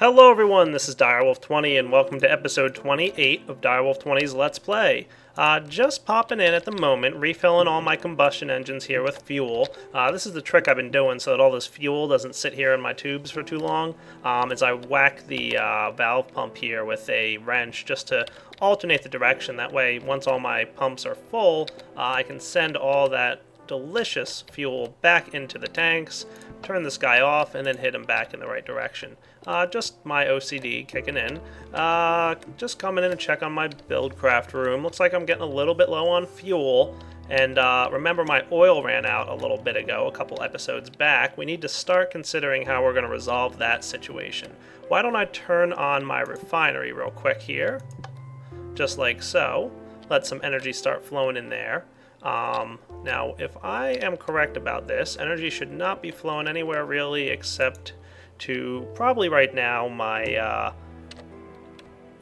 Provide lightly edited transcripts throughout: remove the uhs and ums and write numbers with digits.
Hello everyone, this is Direwolf20 and welcome to episode 28 of Direwolf20's Let's Play. Just popping in at the moment, refilling all my combustion engines here with fuel. This is the trick I've been doing so that all this fuel doesn't sit here in my tubes for too long. As I whack the valve pump here with a wrench just to alternate the direction. That way, once all my pumps are full, I can send all that delicious fuel back into the tanks, turn this guy off, and then hit him back in the right direction. Just my OCD kicking in. Just coming in and check on my buildcraft room. Looks like I'm getting a little bit low on fuel. And remember, my oil ran out a little bit ago, a couple episodes back. We need to start considering how we're going to resolve that situation. Why don't I turn on my refinery real quick here? Just like so. Let some energy start flowing in there. Now, if I am correct about this, energy should not be flowing anywhere really except to probably right now my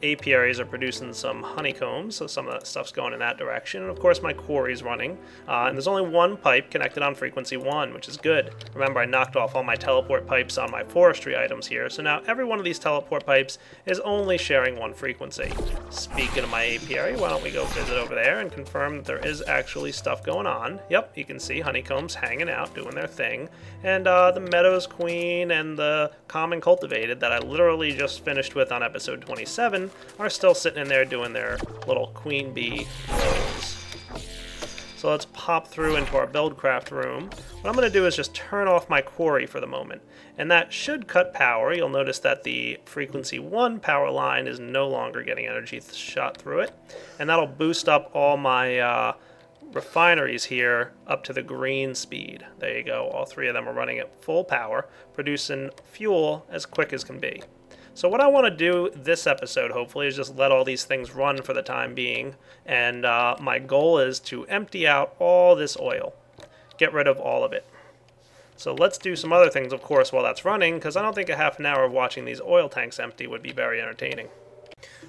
apiaries are producing some honeycombs, so some of that stuff's going in that direction. And of course my quarry's running, and there's only one pipe connected on frequency 1, which is good. Remember, I knocked off all my teleport pipes on my forestry items here, so now every one of these teleport pipes is only sharing one frequency. Speaking of my apiary, why don't we go visit over there and confirm that there is actually stuff going on. Yep, you can see honeycombs hanging out, doing their thing, and the meadows queen and the common cultivated that I literally just finished with on episode 27 are still sitting in there doing their little queen bee roles. So let's pop through into our buildcraft room. What I'm going to do is just turn off my quarry for the moment, and that should cut power. You'll notice that the frequency 1 power line is no longer getting energy shot through it, and that'll boost up all my refineries here up to the green speed. There you go, all three of them are running at full power, producing fuel as quick as can be. So what I want to do this episode, hopefully, is just let all these things run for the time being. And my goal is to empty out all this oil. Get rid of all of it. So let's do some other things, of course, while that's running, because I don't think a half an hour of watching these oil tanks empty would be very entertaining.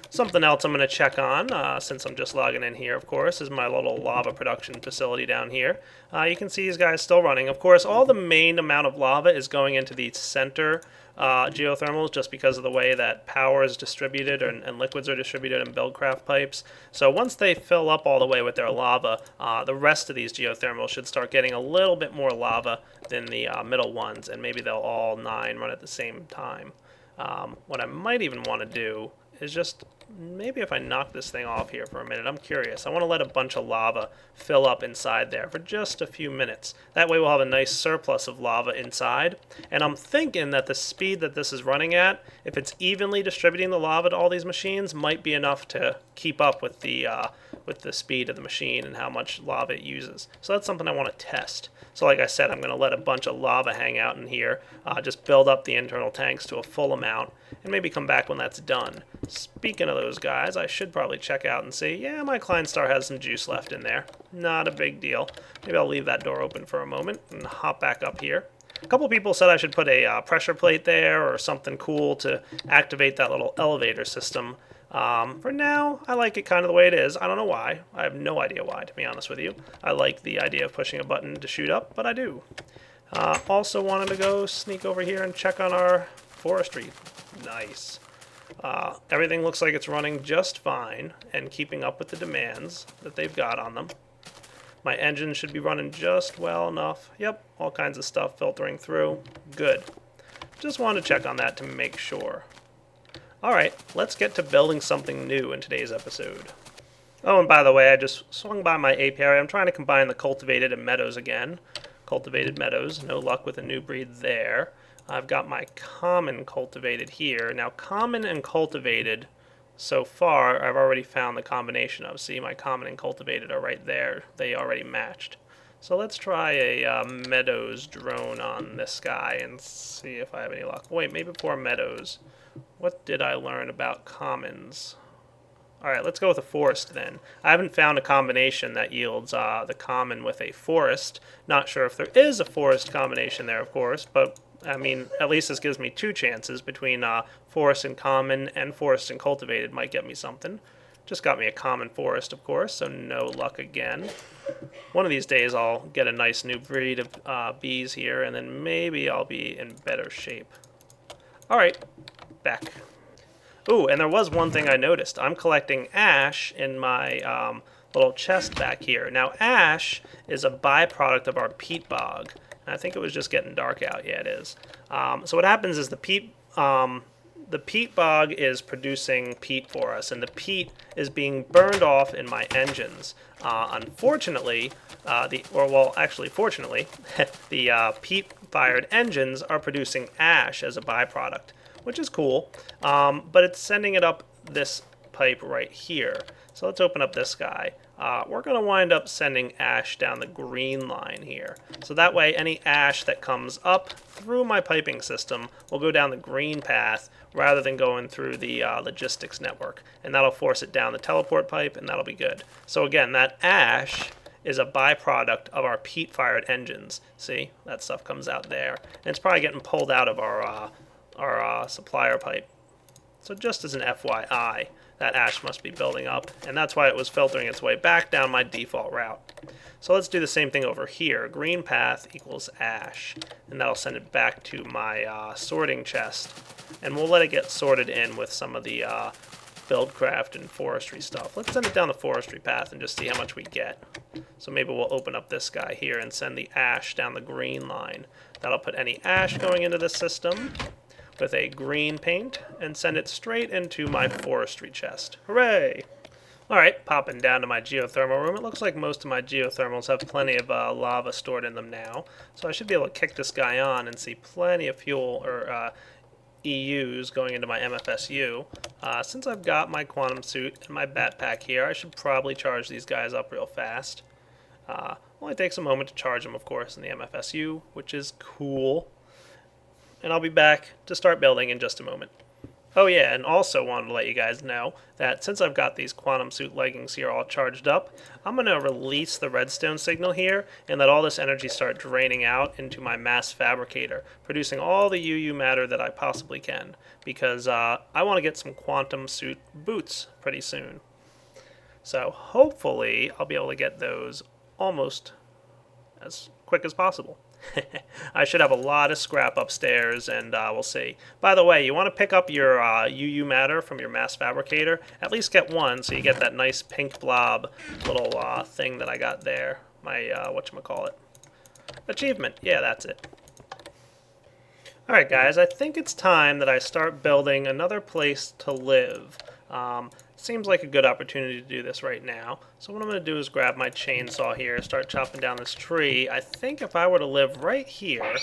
Something else I'm going to check on, since I'm just logging in here, of course, is my little lava production facility down here. You can see these guys still running. Of course, all the main amount of lava is going into the center geothermals just because of the way that power is distributed and liquids are distributed in buildcraft pipes. So once they fill up all the way with their lava, the rest of these geothermals should start getting a little bit more lava than the middle ones, and maybe they'll all 9 run at the same time. What I might even want to do is just maybe if I knock this thing off here for a minute, I'm curious. I want to let a bunch of lava fill up inside there for just a few minutes. That way we'll have a nice surplus of lava inside. And I'm thinking that the speed that this is running at, if it's evenly distributing the lava to all these machines, might be enough to keep up with the speed of the machine and how much lava it uses. So that's something I want to test. So like I said, I'm going to let a bunch of lava hang out in here, just build up the internal tanks to a full amount, and maybe come back when that's done. Speaking of those guys, I should probably check out and see, yeah, my Kleinstar has some juice left in there. Not a big deal. Maybe I'll leave that door open for a moment and hop back up here. A couple people said I should put a pressure plate there or something cool to activate that little elevator system. For now, I like it kind of the way it is. I don't know why. I have no idea why, to be honest with you. I like the idea of pushing a button to shoot up, but I do. Also wanted to go sneak over here and check on our forestry. Nice. Everything looks like it's running just fine and keeping up with the demands that they've got on them. My engine should be running just well enough. Yep, all kinds of stuff filtering through. Good. Just wanted to check on that to make sure. Alright, let's get to building something new in today's episode. Oh, and by the way, I just swung by my apiary. I'm trying to combine the cultivated and meadows again. Cultivated meadows, no luck with a new breed there. I've got my common cultivated here. Now, common and cultivated, so far, I've already found the combination of. See, my common and cultivated are right there. They already matched. So let's try a meadows drone on this guy and see if I have any luck. Wait, maybe before meadows. What did I learn about commons? Alright, let's go with a forest then. I haven't found a combination that yields the common with a forest. Not sure if there is a forest combination there, of course, but I mean, at least this gives me 2 chances between forest and common, and forest and cultivated might get me something. Just got me a common forest, of course, so no luck again. One of these days I'll get a nice new breed of bees here, and then maybe I'll be in better shape. Alright, spec. Ooh, and there was one thing I noticed. I'm collecting ash in my little chest back here. Now, ash is a byproduct of our peat bog. And I think it was just getting dark out. Yeah, it is. So what happens is the peat bog is producing peat for us, and the peat is being burned off in my engines. Unfortunately, fortunately, the peat-fired engines are producing ash as a byproduct, which is cool, but it's sending it up this pipe right here. So let's open up this guy. We're going to wind up sending ash down the green line here. So that way any ash that comes up through my piping system will go down the green path rather than going through the logistics network. And that'll force it down the teleport pipe, and that'll be good. So again, that ash is a byproduct of our peat-fired engines. See, that stuff comes out there. And it's probably getting pulled out of our supplier pipe. So just as an FYI, that ash must be building up, and that's why it was filtering its way back down my default route. So let's do the same thing over here. Green path equals ash, and that'll send it back to my sorting chest, and we'll let it get sorted in with some of the buildcraft and forestry stuff. Let's send it down the forestry path and just see how much we get. So maybe we'll open up this guy here and send the ash down the green line. That'll put any ash going into the system with a green paint and send it straight into my forestry chest. Hooray! Alright, popping down to my geothermal room. It looks like most of my geothermals have plenty of lava stored in them now. So I should be able to kick this guy on and see plenty of fuel, or EUs, going into my MFSU. Since I've got my quantum suit and my backpack here, I should probably charge these guys up real fast. Only takes a moment to charge them, of course, in the MFSU, which is cool. And I'll be back to start building in just a moment. Oh yeah, and also wanted to let you guys know that since I've got these quantum suit leggings here all charged up, I'm going to release the redstone signal here and let all this energy start draining out into my mass fabricator, producing all the UU matter that I possibly can, because I want to get some quantum suit boots pretty soon. So hopefully I'll be able to get those almost as quick as possible. I should have a lot of scrap upstairs, and we'll see. By the way, you want to pick up your UU matter from your mass fabricator. At least get one, so you get that nice pink blob little thing that I got there. My, whatchamacallit? Achievement. Yeah, that's it. Alright guys, I think it's time that I start building another place to live. Seems like a good opportunity to do this right now. So what I'm going to do is grab my chainsaw here, start chopping down this tree. I think if I were to live right here,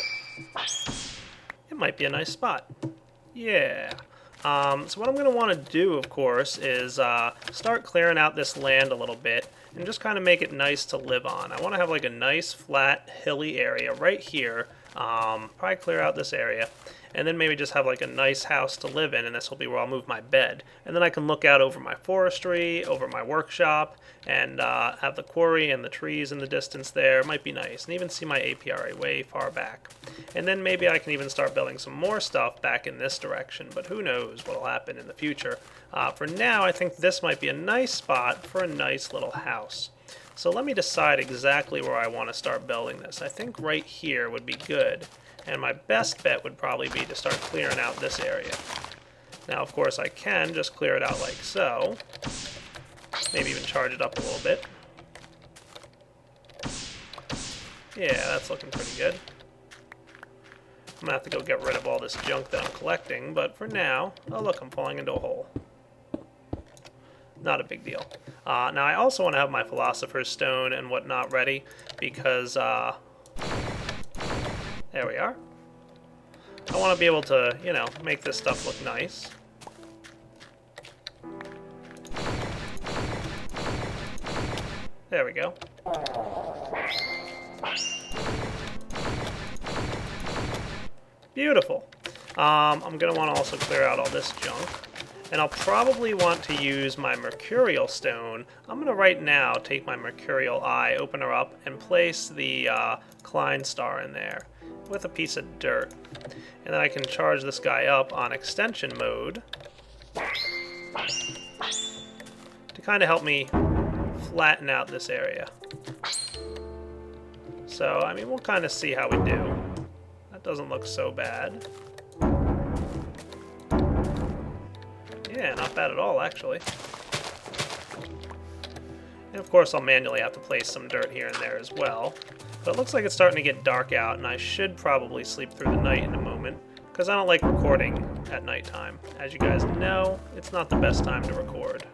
it might be a nice spot. Yeah. So what I'm going to want to do, of course, is start clearing out this land a little bit and just kind of make it nice to live on. I want to have like a nice, flat, hilly area right here. Probably clear out this area. And then maybe just have like a nice house to live in, and this will be where I'll move my bed. And then I can look out over my forestry, over my workshop, and have the quarry and the trees in the distance there. It might be nice. And even see my apiary way far back. And then maybe I can even start building some more stuff back in this direction, but who knows what will happen in the future. For now, I think this might be a nice spot for a nice little house. So let me decide exactly where I want to start building this. I think right here would be good. And my best bet would probably be to start clearing out this area. Now, of course, I can just clear it out like so. Maybe even charge it up a little bit. Yeah, that's looking pretty good. I'm going to have to go get rid of all this junk that I'm collecting, but for now, oh look, I'm falling into a hole. Not a big deal. Now, I also want to have my Philosopher's Stone and whatnot ready, because there we are. I want to be able to, you know, make this stuff look nice. There we go. Beautiful. I'm going to want to also clear out all this junk. And I'll probably want to use my Mercurial Stone. I'm going to right now take my Mercurial Eye, open her up, and place the Klein Star in there with a piece of dirt. And then I can charge this guy up on extension mode to kind of help me flatten out this area. So, I mean, we'll kind of see how we do. That doesn't look so bad. Yeah, not bad at all, actually. And of course, I'll manually have to place some dirt here and there as well. But it looks like it's starting to get dark out, and I should probably sleep through the night in a moment, because I don't like recording at nighttime. As you guys know, it's not the best time to record.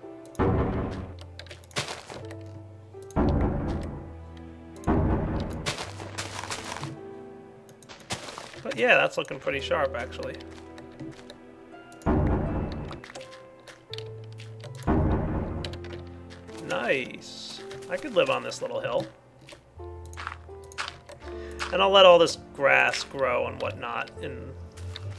But yeah, that's looking pretty sharp, actually. Nice. I could live on this little hill. And I'll let all this grass grow and whatnot in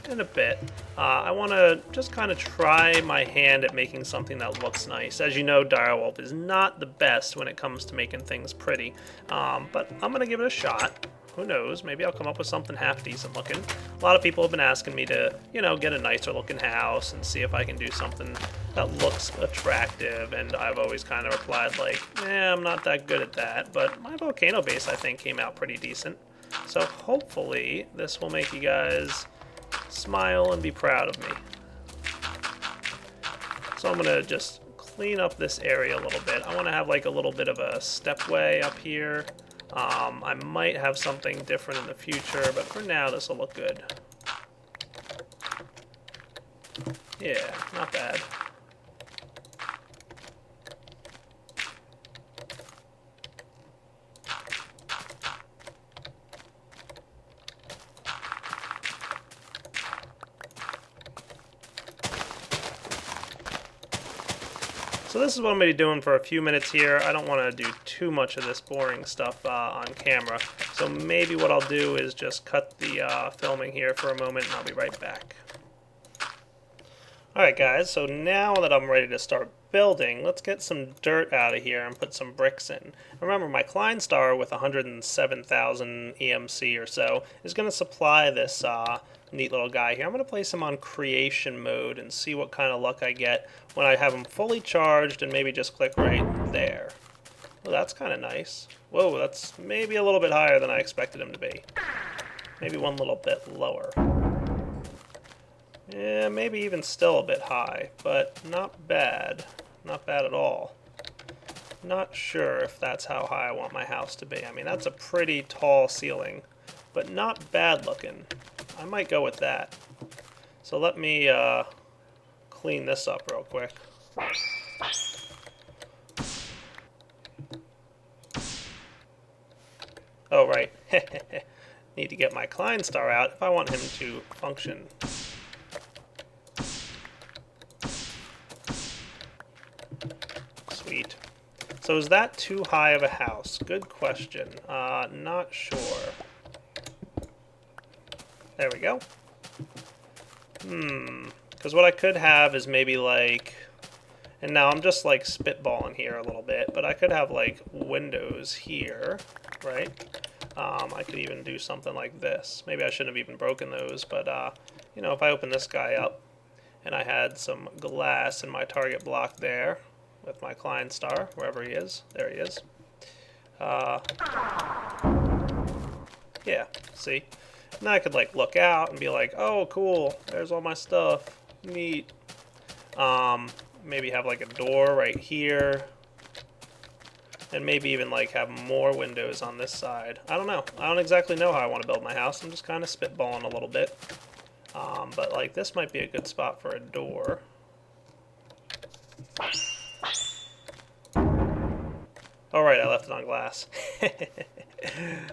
a bit. I want to just kind of try my hand at making something that looks nice. As you know, Direwolf is not the best when it comes to making things pretty. But I'm going to give it a shot. Who knows? Maybe I'll come up with something half decent looking. A lot of people have been asking me to, you know, get a nicer looking house and see if I can do something that looks attractive, and I've always kind of replied like, I'm not that good at that, but my volcano base I think came out pretty decent. So hopefully this will make you guys smile and be proud of me. So I'm gonna just clean up this area a little bit. I want to have like a little bit of a stepway up here. I might have something different in the future, but for now this will look good. Yeah, not bad. So this is what I'm going to be doing for a few minutes here. I don't want to do too much of this boring stuff on camera. So maybe what I'll do is just cut the filming here for a moment and I'll be right back. Alright guys, so now that I'm ready to start building, let's get some dirt out of here and put some bricks in. Remember, my Klein Star with 107,000 EMC or so is going to supply this neat little guy here. I'm going to place him on creation mode and see what kind of luck I get when I have him fully charged and maybe just click right there. Well, that's kind of nice. Whoa, that's maybe a little bit higher than I expected him to be. Maybe one little bit lower. Yeah, maybe even still a bit high, but not bad. Not bad at all. Not sure if that's how high I want my house to be. I mean, that's a pretty tall ceiling, but not bad looking. I might go with that. So let me clean this up real quick. Oh, right. Need to get my Klein Star out if I want him to function. Sweet. So is that too high of a house? Good question. Not sure. There we go. Because what I could have is maybe like, and now I'm just like spitballing here a little bit, but I could have like windows here, right? I could even do something like this. Maybe I shouldn't have even broken those, but you know, if I open this guy up and I had some glass in my target block there with my Klein Star, wherever he is, there he is. Yeah, see? And then I could like look out and be like, oh cool, there's all my stuff, neat. Maybe have like a door right here, and maybe even like have more windows on this side. I don't know. I don't exactly know how I want to build my house. I'm just kind of spitballing a little bit. But like this might be a good spot for a door. Oh right, I left it on glass.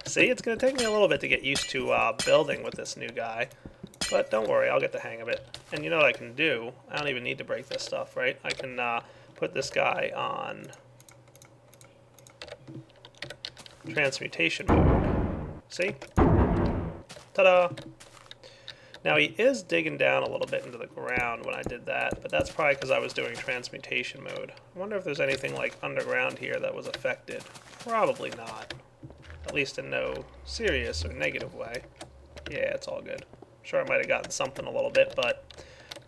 See, it's going to take me a little bit to get used to building with this new guy. But don't worry, I'll get the hang of it. And you know what I can do? I don't even need to break this stuff, right? I can put this guy on transmutation mode. See? Ta-da! Now he is digging down a little bit into the ground when I did that, but that's probably because I was doing transmutation mode. I wonder if there's anything like underground here that was affected. Probably not. At least in no serious or negative way. Yeah, it's all good. Sure, I might have gotten something a little bit, but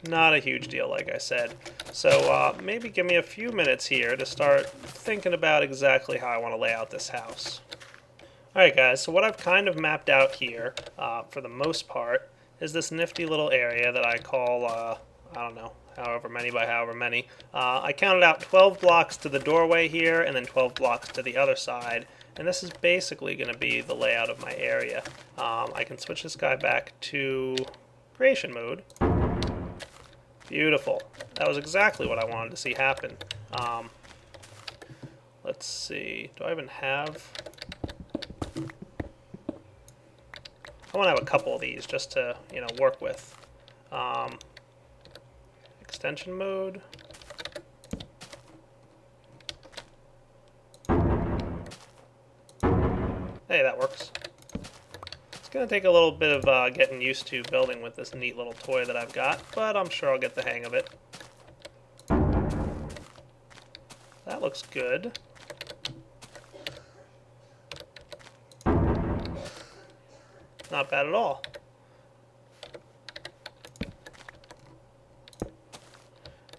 not a huge deal, like I said. So maybe give me a few minutes here to start thinking about exactly how I want to lay out this house. Alright guys, so what I've kind of mapped out here, for the most part, is this nifty little area that I call I don't know, however many by however many. I counted out 12 blocks to the doorway here, and then 12 blocks to the other side. And this is basically going to be the layout of my area. I can switch this guy back to creation mode. Beautiful. That was exactly what I wanted to see happen. Let's see. Do I even have... I want to have a couple of these just to, you know, work with. Extension mode. Hey, that works. It's going to take a little bit of getting used to building with this neat little toy that I've got, but I'm sure I'll get the hang of it. That looks good. Not bad at all.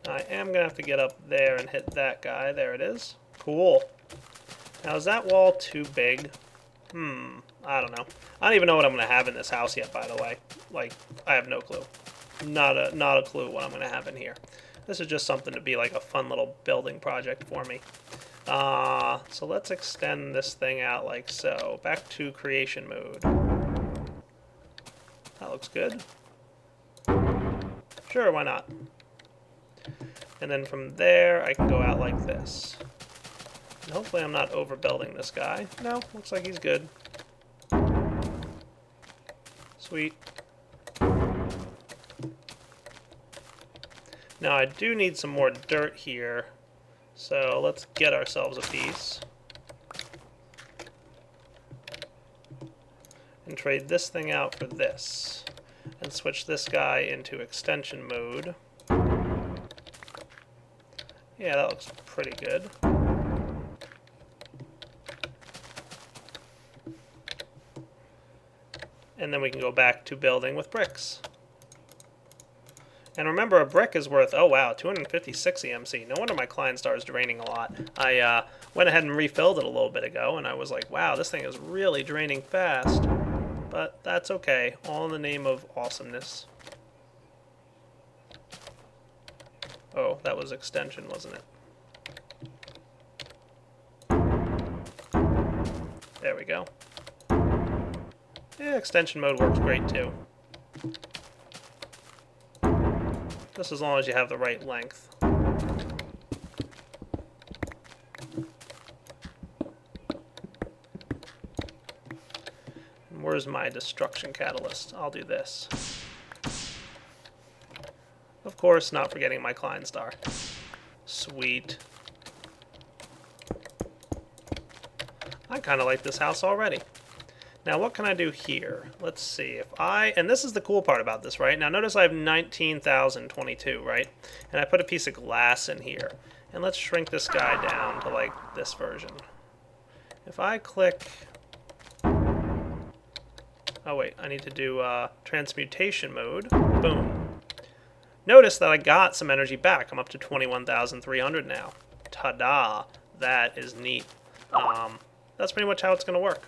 I am going to have to get up there and hit that guy. There it is. Cool. Now, is that wall too big? I don't know. I don't even know what I'm going to have in this house yet, by the way. Like, I have no clue. Not a clue what I'm going to have in here. This is just something to be like a fun little building project for me. So let's extend this thing out like so. Back to creation mode. That looks good. Sure, why not? And then from there, I can go out like this. And hopefully I'm not overbuilding this guy. No, looks like he's good. Sweet. Now I do need some more dirt here, so let's get ourselves a piece. And trade this thing out for this. And switch this guy into extension mode. Yeah, that looks pretty good. And then we can go back to building with bricks. And remember, a brick is worth, oh wow, 256 EMC. No wonder my Klein star is draining a lot. I went ahead and refilled it a little bit ago, and I was like, wow, this thing is really draining fast. But that's okay, all in the name of awesomeness. Oh, that was extension, wasn't it? There we go. Yeah, extension mode works great too. Just as long as you have the right length. And where's my destruction catalyst? I'll do this. Of course, not forgetting my Klein star. Sweet. I kind of like this house already. Now, what can I do here? Let's see. If I, and this is the cool part about this, right? Now, notice I have 19,022, right? And I put a piece of glass in here. And let's shrink this guy down to, like, this version. If I click... Oh, wait. I need to do transmutation mode. Boom. Notice that I got some energy back. I'm up to 21,300 now. Ta-da! That is neat. That's pretty much how it's going to work.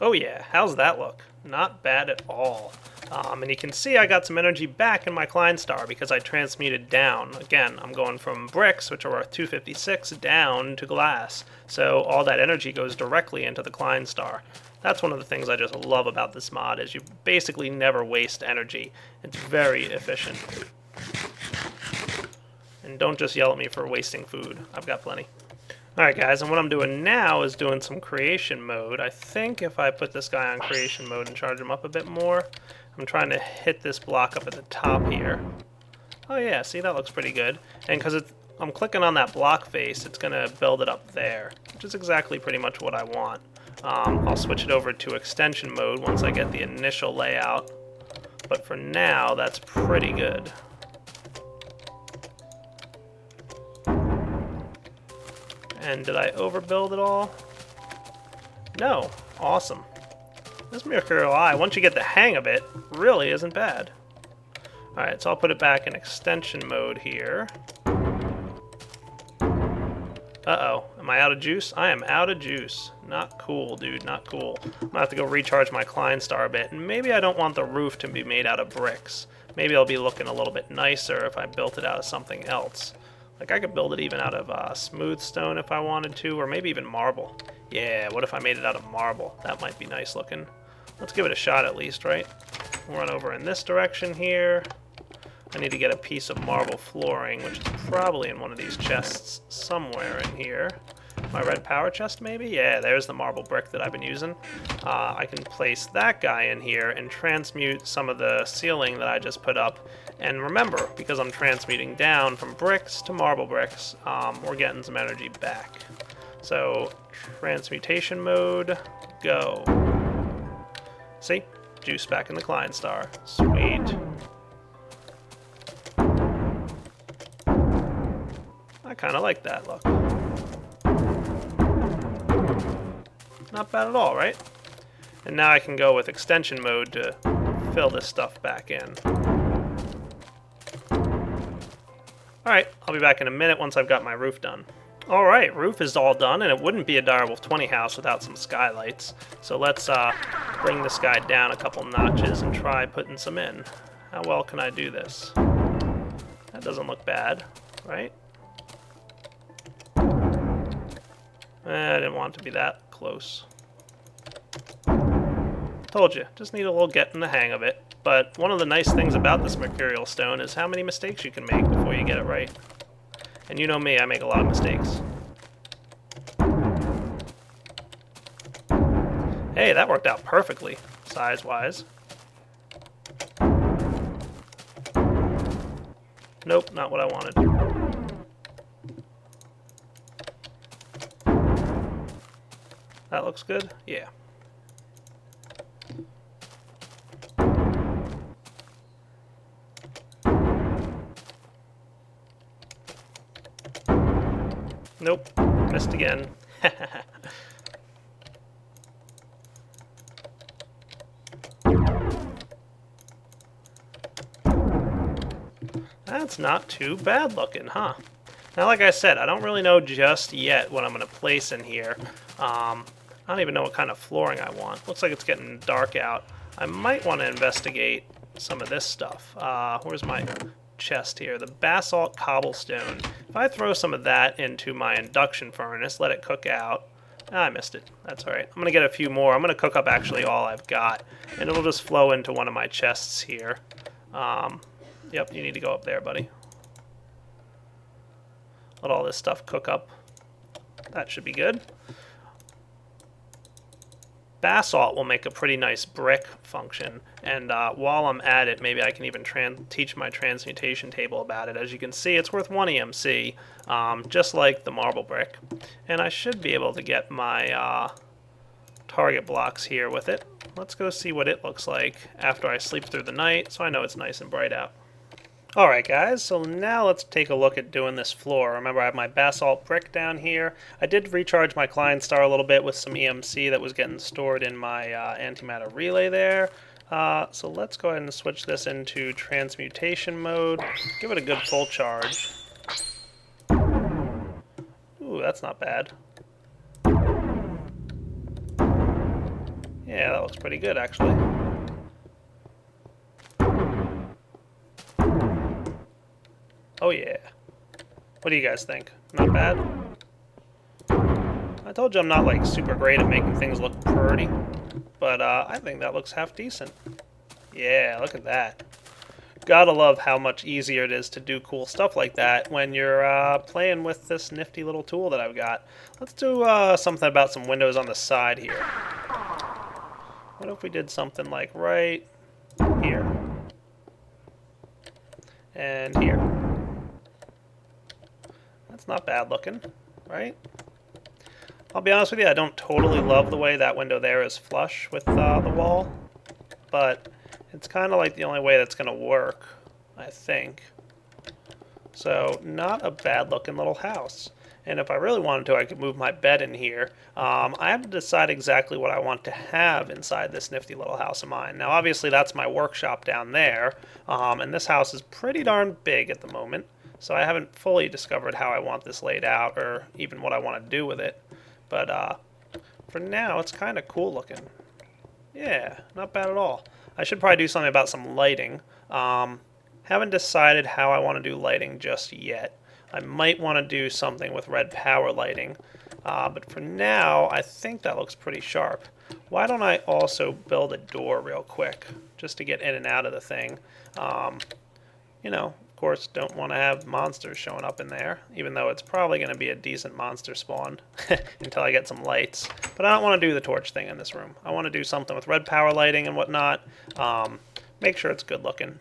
Oh yeah, how's that look? Not bad at all. And you can see I got some energy back in my Klein star because I transmuted down. Again, I'm going from bricks, which are worth 256, down to glass. So all that energy goes directly into the Klein star. That's one of the things I just love about this mod, is you basically never waste energy. It's very efficient. And don't just yell at me for wasting food. I've got plenty. Alright guys, and what I'm doing now is doing some creation mode. I think if I put this guy on creation mode and charge him up a bit more, I'm trying to hit this block up at the top here. Oh yeah, see, that looks pretty good. And because I'm clicking on that block face, it's going to build it up there, which is exactly pretty much what I want. I'll switch it over to extension mode once I get the initial layout. But for now, that's pretty good. And did I overbuild it all? No. Awesome. This Mercurial Eye, once you get the hang of it, really isn't bad. Alright, so I'll put it back in extension mode here. Uh-oh. Am I out of juice? I am out of juice. Not cool, dude. Not cool. I'm gonna have to go recharge my Kleinstar a bit. And maybe I don't want the roof to be made out of bricks. Maybe it'll be looking a little bit nicer if I built it out of something else. Like, I could build it even out of smooth stone if I wanted to, or maybe even marble. Yeah, what if I made it out of marble? That might be nice looking. Let's give it a shot at least, right? We'll run over in this direction here. I need to get a piece of marble flooring, which is probably in one of these chests somewhere in here. My red power chest, maybe? Yeah, there's the marble brick that I've been using. I can place that guy in here and transmute some of the ceiling that I just put up. And remember, because I'm transmuting down from bricks to marble bricks, we're getting some energy back. So, transmutation mode, go. See? Juice back in the Kleinstar. Sweet. I kind of like that look. Not bad at all, right? And now I can go with extension mode to fill this stuff back in. Alright, I'll be back in a minute once I've got my roof done. Alright, roof is all done, and it wouldn't be a Direwolf20 house without some skylights. So let's bring this guy down a couple notches and try putting some in. How well can I do this? That doesn't look bad, right? I didn't want it to be that close. Told you, just need a little getting the hang of it. But one of the nice things about this mercurial stone is how many mistakes you can make before you get it right. And you know me, I make a lot of mistakes. Hey, that worked out perfectly, size-wise. Nope, not what I wanted. That looks good? Yeah. Nope, missed again. That's not too bad looking, huh? Now, like I said, I don't really know just yet what I'm going to place in here. I don't even know what kind of flooring I want. Looks like it's getting dark out. I might want to investigate some of this stuff. Where's my chest here? The basalt cobblestone. If I throw some of that into my induction furnace, let it cook out. I missed it. That's alright. I'm going to get a few more. I'm going to cook up actually all I've got. And it'll just flow into one of my chests here. Yep, you need to go up there, buddy. Let all this stuff cook up. That should be good. Basalt will make a pretty nice brick function, and while I'm at it, maybe I can even teach my transmutation table about it. As you can see, it's worth 1 EMC, just like the marble brick. And I should be able to get my target blocks here with it. Let's go see what it looks like after I sleep through the night, so I know it's nice and bright out. Alright guys, so now let's take a look at doing this floor. Remember, I have my basalt brick down here. I did recharge my Kleinstar a little bit with some EMC that was getting stored in my antimatter relay there. So let's go ahead and switch this into transmutation mode. Give it a good full charge. Ooh, that's not bad. Yeah, that looks pretty good actually. Oh yeah. What do you guys think? Not bad? I told you I'm not like super great at making things look pretty, but I think that looks half decent. Yeah, look at that. Gotta love how much easier it is to do cool stuff like that when you're playing with this nifty little tool that I've got. Let's do something about some windows on the side here. What if we did something like right here? And here. That's not bad looking, right? I'll be honest with you, I don't totally love the way that window there is flush with the wall, but it's kind of like the only way that's going to work, I think. So, not a bad looking little house. And if I really wanted to, I could move my bed in here. I have to decide exactly what I want to have inside this nifty little house of mine. Now, obviously, that's my workshop down there, and this house is pretty darn big at the moment. So I haven't fully discovered how I want this laid out or even what I want to do with it. But for now, it's kind of cool looking. Yeah, not bad at all. I should probably do something about some lighting. Haven't decided how I want to do lighting just yet. I might want to do something with red power lighting. But for now, I think that looks pretty sharp. Why don't I also build a door real quick, just to get in and out of the thing. You know, of course, don't want to have monsters showing up in there, even though it's probably going to be a decent monster spawn until I get some lights. But I don't want to do the torch thing in this room. I want to do something with red power lighting and whatnot. Make sure it's good looking.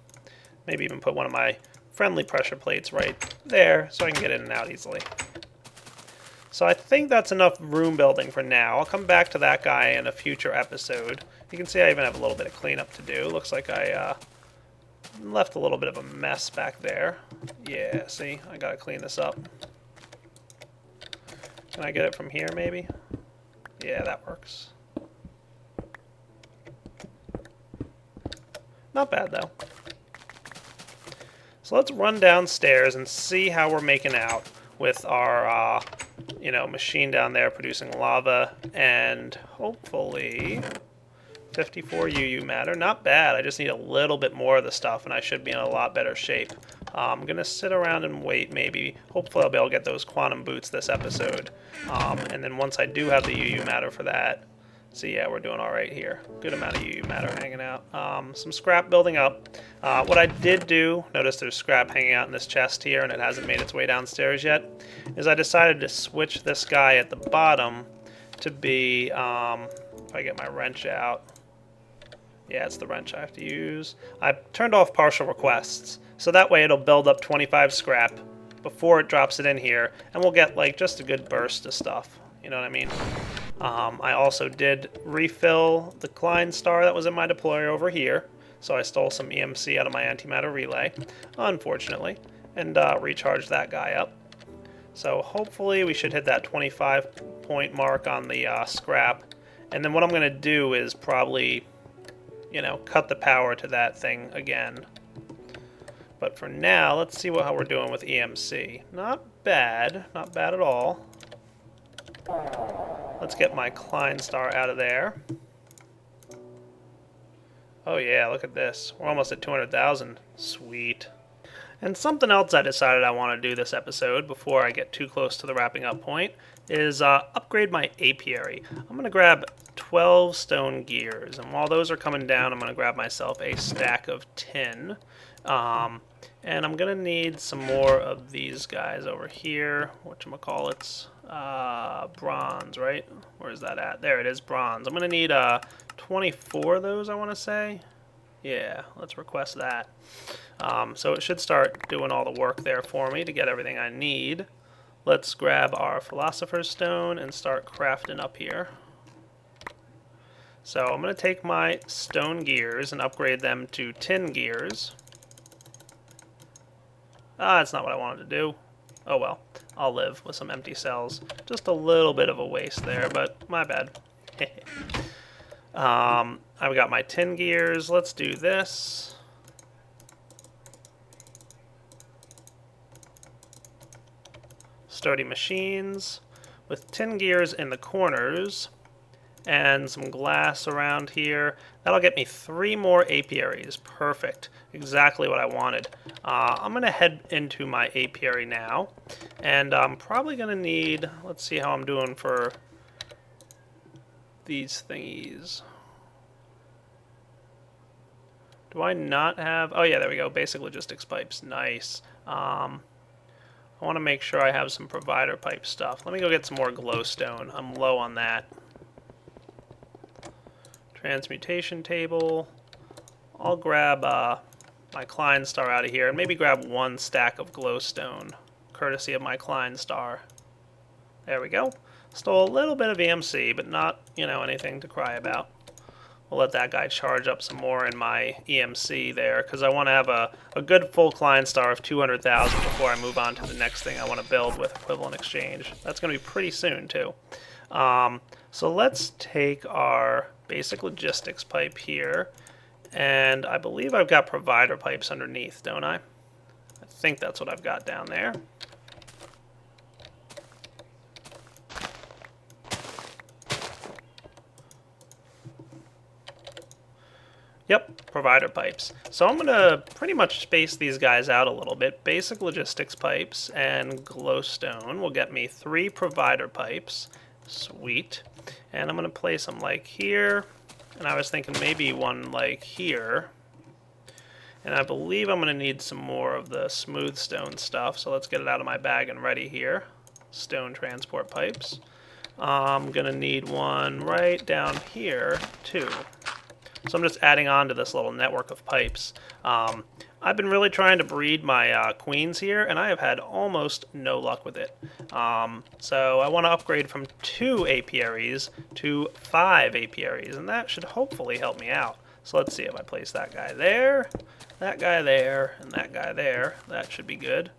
Maybe even put one of my friendly pressure plates right there so I can get in and out easily. So I think that's enough room building for now. I'll come back to that guy in a future episode. You can see I even have a little bit of cleanup to do. Looks like I left a little bit of a mess back there. Yeah, see, I gotta clean this up. Can I get it from here maybe? Yeah, that works. Not bad though. So let's run downstairs and see how we're making out with our machine down there producing lava and hopefully 54 UU matter. Not bad. I just need a little bit more of the stuff and I should be in a lot better shape. I'm going to sit around and wait maybe. Hopefully I'll be able to get those quantum boots this episode. And then once I do have the UU matter for that, so yeah, we're doing all right here. Good amount of UU matter hanging out. Some scrap building up. What I did do, notice there's scrap hanging out in this chest here and it hasn't made its way downstairs yet, is I decided to switch this guy at the bottom to be, if I get my wrench out, yeah, it's the wrench I have to use. I turned off partial requests, so that way it'll build up 25 scrap before it drops it in here, and we'll get like just a good burst of stuff. You know what I mean? I also did refill the Klein star that was in my deployer over here, so I stole some EMC out of my antimatter relay, unfortunately, and recharged that guy up. So hopefully we should hit that 25 point mark on the scrap, and then what I'm going to do is probably, cut the power to that thing again. But for now, let's see how we're doing with EMC. Not bad at all. Let's get my Klein star out of there. Oh yeah, look at this. We're almost at 200,000. Sweet. And something else I decided I want to do this episode before I get too close to the wrapping up point is upgrade my apiary. I'm going to grab 12 stone gears, and while those are coming down, I'm going to grab myself a stack of tin. And I'm going to need some more of these guys over here. Whatchamacallits? Bronze, right? Where's that at? There it is, bronze. I'm going to need 24 of those, I want to say. Yeah, let's request that. So it should start doing all the work there for me to get everything I need. Let's grab our Philosopher's Stone and start crafting up here. So I'm going to take my stone gears and upgrade them to tin gears. That's not what I wanted to do. Oh well, I'll live with some empty cells. Just a little bit of a waste there, but my bad. I've got my tin gears. Let's do this. Sturdy machines with tin gears in the corners and some glass around here. That'll get me 3 more apiaries. Perfect. Exactly what I wanted. I'm going to head into my apiary now, and I'm probably going to need, let's see how I'm doing for these thingies. Do I not have, oh yeah, there we go, basic logistics pipes. Nice. I want to make sure I have some provider pipe stuff. Let me go get some more glowstone. I'm low on that. Transmutation table. I'll grab my Klein star out of here and maybe grab 1 stack of glowstone, courtesy of my Klein star. There we go. Stole a little bit of EMC, but not, anything to cry about. We'll let that guy charge up some more in my EMC there, because I want to have a good full Klein star of 200,000 before I move on to the next thing I want to build with equivalent exchange. That's going to be pretty soon, too. So let's take our basic logistics pipe here, and I believe I've got provider pipes underneath, don't I? I think that's what I've got down there. Yep, provider pipes. So I'm going to pretty much space these guys out a little bit. Basic logistics pipes and glowstone will get me 3 provider pipes. Sweet. And I'm going to place them like here. And I was thinking maybe one like here. And I believe I'm going to need some more of the smooth stone stuff. So let's get it out of my bag and ready here. Stone transport pipes. I'm going to need one right down here too. So I'm just adding on to this little network of pipes. I've been really trying to breed my queens here, and I have had almost no luck with it. So I want to upgrade from 2 apiaries to 5 apiaries, and that should hopefully help me out. So let's see if I place that guy there, and that guy there. That should be good.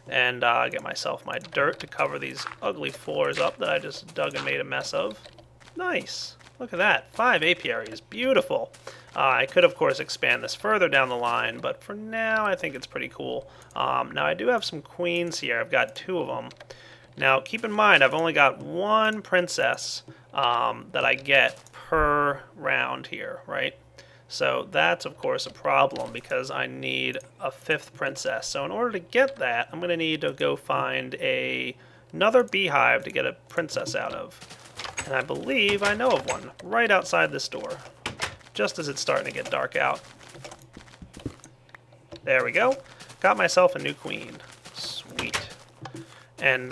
And get myself my dirt to cover these ugly floors up that I just dug and made a mess of. Nice. Look at that, 5 apiaries, beautiful. I could, of course, expand this further down the line, but for now, I think it's pretty cool. Now, I do have some queens here. I've got 2 of them. Now, keep in mind, I've only got 1 princess that I get per round here, right? So that's, of course, a problem because I need a 5th princess. So in order to get that, I'm going to need to go find another beehive to get a princess out of. And I believe I know of one right outside this door, just as it's starting to get dark out. There we go. Got myself a new queen. Sweet. And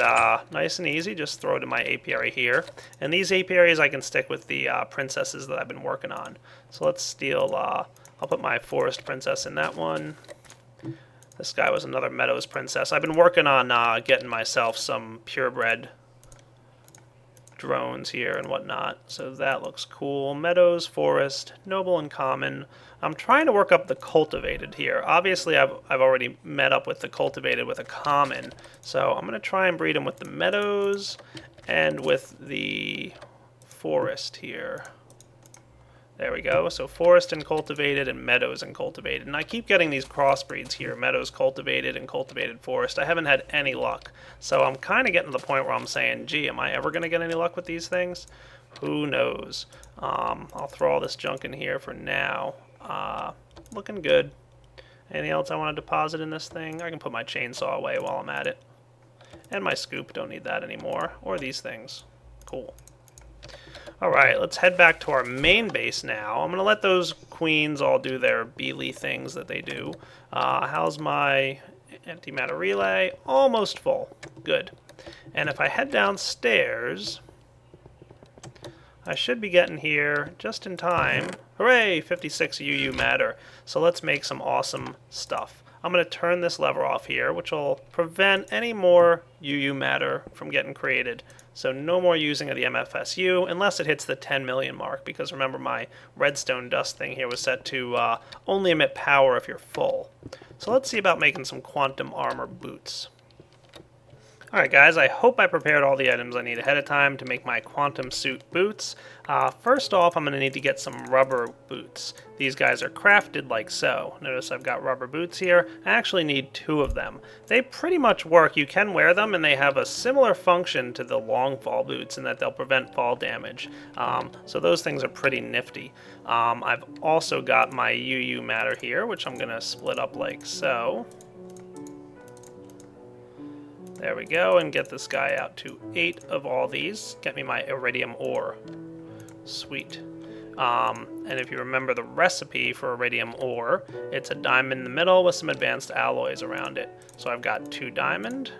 nice and easy, just throw it in my apiary here. And these apiaries I can stick with the princesses that I've been working on. So let's steal, I'll put my forest princess in that one. This guy was another meadows princess. I've been working on getting myself some purebred drones here and whatnot, so that looks cool. Meadows, forest, noble and common. I'm trying to work up the cultivated here. Obviously I've already met up with the cultivated with a common, so I'm going to try and breed them with the meadows and with the forest here. There we go. So forest and cultivated and meadows and cultivated. And I keep getting these crossbreeds here, meadows cultivated and cultivated forest. I haven't had any luck. So I'm kind of getting to the point where I'm saying, gee, am I ever going to get any luck with these things? Who knows? I'll throw all this junk in here for now. Looking good. Anything else I want to deposit in this thing? I can put my chainsaw away while I'm at it. And my scoop, don't need that anymore. Or these things. Cool. Alright, let's head back to our main base now. I'm going to let those queens all do their beely things that they do. How's my antimatter relay? Almost full. Good. And if I head downstairs, I should be getting here just in time. Hooray! 56 UU matter. So let's make some awesome stuff. I'm going to turn this lever off here, which will prevent any more UU matter from getting created. So no more using of the MFSU unless it hits the 10 million mark, because remember my redstone dust thing here was set to only emit power if you're full. So let's see about making some quantum armor boots. Alright guys, I hope I prepared all the items I need ahead of time to make my quantum suit boots. First off, I'm going to need to get some rubber boots. These guys are crafted like so. Notice I've got rubber boots here. I actually need 2 of them. They pretty much work. You can wear them and they have a similar function to the long fall boots in that they'll prevent fall damage. So those things are pretty nifty. I've also got my UU matter here, which I'm going to split up like so. There we go, and get this guy out to 8 of all these. Get me my iridium ore. Sweet. And if you remember the recipe for iridium ore, it's a diamond in the middle with some advanced alloys around it. So I've got 2 diamond,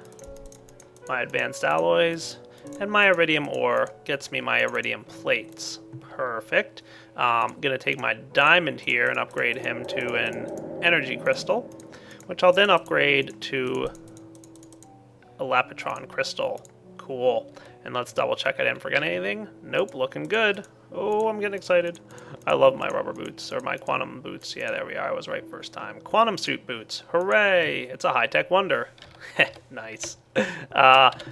my advanced alloys, and my iridium ore gets me my iridium plates. Perfect. I'm going to take my diamond here and upgrade him to an energy crystal, which I'll then upgrade to a Lapitron crystal. Cool. And let's double check I didn't forget anything. Nope, looking good. Oh, I'm getting excited. I love my rubber boots, or my quantum boots. Yeah, there we are. I was right first time. Quantum suit boots. Hooray! It's a high-tech wonder. Nice.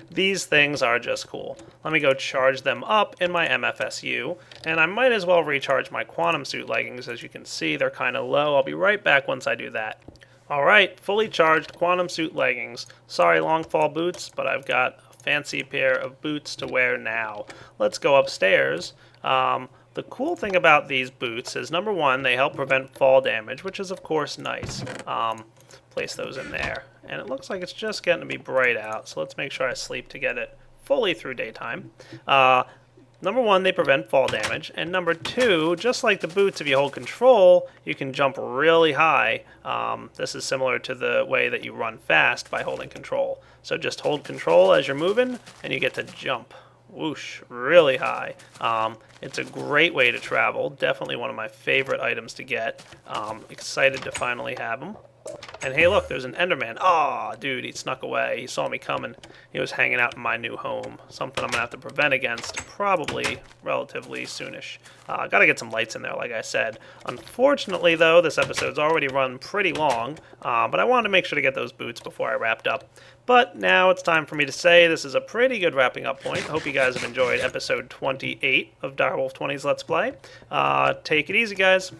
These things are just cool. Let me go charge them up in my MFSU, and I might as well recharge my quantum suit leggings. As you can see, they're kind of low. I'll be right back once I do that. Alright, fully charged quantum suit leggings. Sorry long fall boots, but I've got a fancy pair of boots to wear now. Let's go upstairs. The cool thing about these boots is, number one, they help prevent fall damage, which is of course nice. Place those in there. And it looks like it's just getting to be bright out, so let's make sure I sleep to get it fully through daytime. Number one, they prevent fall damage, and number two, just like the boots, if you hold control, you can jump really high. This is similar to the way that you run fast by holding control. So just hold control as you're moving, and you get to jump, whoosh, really high. It's a great way to travel, definitely one of my favorite items to get. Excited to finally have them. And hey, look, there's an Enderman. Aw, dude, he snuck away. He saw me coming. He was hanging out in my new home. Something I'm going to have to prevent against, probably relatively soonish. Got to get some lights in there, like I said. Unfortunately, though, this episode's already run pretty long, but I wanted to make sure to get those boots before I wrapped up. But now it's time for me to say this is a pretty good wrapping up point. Hope you guys have enjoyed episode 28 of Direwolf20's Let's Play. Take it easy, guys.